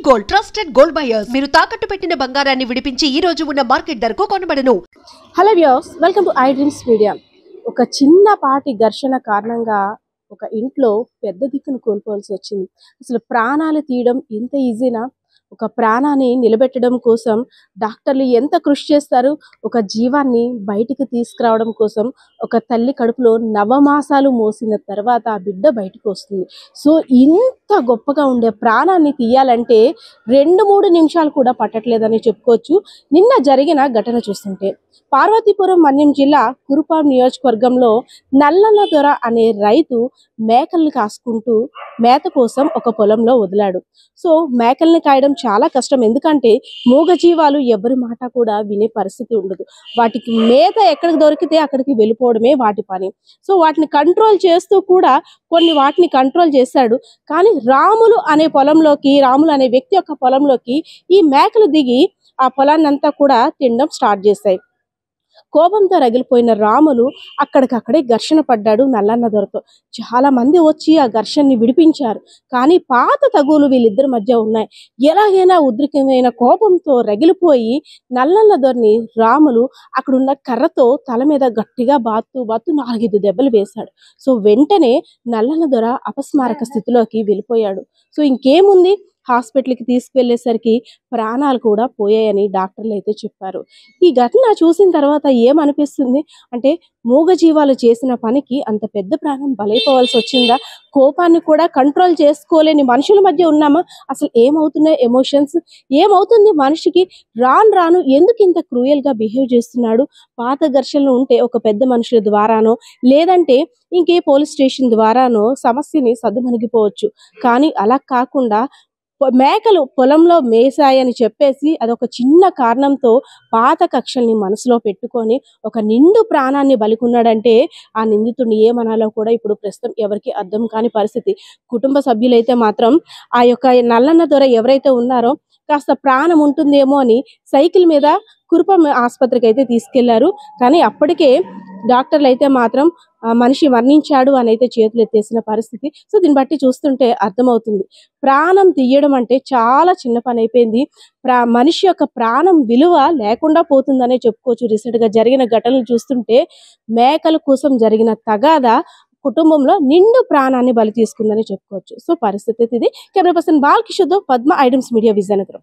Gold trusted gold buyers మీరు తాకట్టు పెట్టిన బంగారాన్ని విడిపించి ఈ రోజు ఉన్న మార్కెట్ ధరకు కొనబడను. Hello viewers, welcome to I dreams media. ఒక చిన్నపాటి ఘర్షణ కారణంగా ఒక ఇంట్లో పెద్ద దిక్కును కోల్పోవాల్సి వచ్చింది. అసలు ప్రాణాలు తీయడం ఇంత ఈజీనా? ఒక ప్రాణాన్ని నిలబెట్టడం కోసం డాక్టర్లు ఎంత కృషి చేస్తారు. ఒక జీవాన్ని బయటికి తీసుకురావడం కోసం ఒక తల్లి కడుపులో నవమాసాలు మోసిన తర్వాత ఆ బిడ్డ బయటకు వస్తుంది. సో ఇంత గొప్పగా ఉండే ప్రాణాన్ని తీయాలంటే 2-3 నిమిషాలు కూడా పట్టట్లేదని చెప్పుకోవచ్చు. నిన్న జరిగిన ఘటన చూస్తుంటే పార్వతీపురం మన్యం జిల్లా కురుపాం నియోజకవర్గంలో నల్లన్న దొర అనే రైతు మేకల్ని కాసుకుంటూ మేత కోసం ఒక పొలంలో వదిలాడు. సో మేకల్ని కాయడం చాలా కష్టం, ఎందుకంటే మూగజీవాలు ఎవరి మాట కూడా వినే పరిస్థితి ఉండదు. వాటికి మేత ఎక్కడికి దొరికితే అక్కడికి వెళ్ళిపోవడమే వాటి పని. సో వాటిని కంట్రోల్ చేస్తూ కూడా కొన్ని వాటిని కంట్రోల్ చేశాడు. కానీ రాములు అనే వ్యక్తి యొక్క పొలంలోకి ఈ మేకలు దిగి ఆ పొలాన్ని అంతా కూడా తినడం స్టార్ట్ చేశాయి. కోపంతో రగిలిపోయిన రాములు అక్కడికక్కడే ఘర్షణ పడ్డాడు నల్లన్న దొరతో. చాలా మంది వచ్చి ఆ ఘర్షణని విడిపించారు. కానీ పాత తగులు వీళ్ళిద్దరి మధ్య ఉన్నాయి. ఎలాగైనా ఉద్రిక్తమైన కోపంతో రగిలిపోయి నల్లన్న దొరని రాములు అక్కడున్న కర్రతో తల మీద గట్టిగా బాత్తు 4-5 దెబ్బలు వేశాడు. సో వెంటనే నల్లన్న దొర అపస్మారక స్థితిలోకి వెళ్ళిపోయాడు. సో ఇంకేముంది, హాస్పిటల్కి తీసుకువెళ్ళేసరికి ప్రాణాలు కూడా పోయాయని డాక్టర్లు అయితే చెప్పారు. ఈ ఘటన చూసిన తర్వాత ఏమనిపిస్తుంది అంటే, మూగజీవాలు చేసిన పనికి అంత పెద్ద ప్రాణం బలైపోవాల్సి వచ్చిందా? కోపాన్ని కూడా కంట్రోల్ చేసుకోలేని మనుషుల మధ్య ఉన్నామా? అసలు ఏమవుతున్నాయి ఎమోషన్స్, ఏమవుతుంది మనిషికి? రాను ఎందుకు ఇంత క్రూయల్గా బిహేవ్ చేస్తున్నాడు? పాత ఘర్షణలు ఉంటే ఒక పెద్ద మనుషుల ద్వారానో లేదంటే ఇంకే పోలీస్ స్టేషన్ ద్వారానో సమస్యని సద్దుమణిగిపోవచ్చు. కానీ అలా కాకుండా మేకలు పొలంలో మేసాయని చెప్పేసి అదొక చిన్న కారణంతో పాత కక్షల్ని మనసులో పెట్టుకొని ఒక నిండు ప్రాణాన్ని బలికున్నాడంటే ఆ నిందితుడిని ఏమనాలో కూడా ఇప్పుడు ప్రస్తుతం ఎవరికి అర్థం కాని పరిస్థితి. కుటుంబ సభ్యులైతే మాత్రం ఆ యొక్క నల్లన్న దొర ఎవరైతే ఉన్నారో కాస్త ప్రాణం ఉంటుందేమో అని సైకిల్ మీద కురుపం ఆసుపత్రికి అయితే తీసుకెళ్లారు. కానీ అప్పటికే డాక్టర్లు అయితే మాత్రం మనిషి మరణించాడు అని అయితే చేతులు ఎత్తేసిన పరిస్థితి. సో దీన్ని బట్టి చూస్తుంటే అర్థమవుతుంది, ప్రాణం తీయడం అంటే చాలా చిన్న పని అయిపోయింది. మనిషి యొక్క ప్రాణం విలువ లేకుండా పోతుందనే చెప్పుకోవచ్చు. రీసెంట్గా జరిగిన ఘటనలు చూస్తుంటే మేకల కోసం జరిగిన తగాదా కుటుంబంలో నిండు ప్రాణాన్ని బలి తీసుకుందని చెప్పుకోవచ్చు. సో పరిస్థితి ఇది. కెమెరా పర్సన్ బాలకిషోర్తో Padma, I dreams media, Vizianagaram.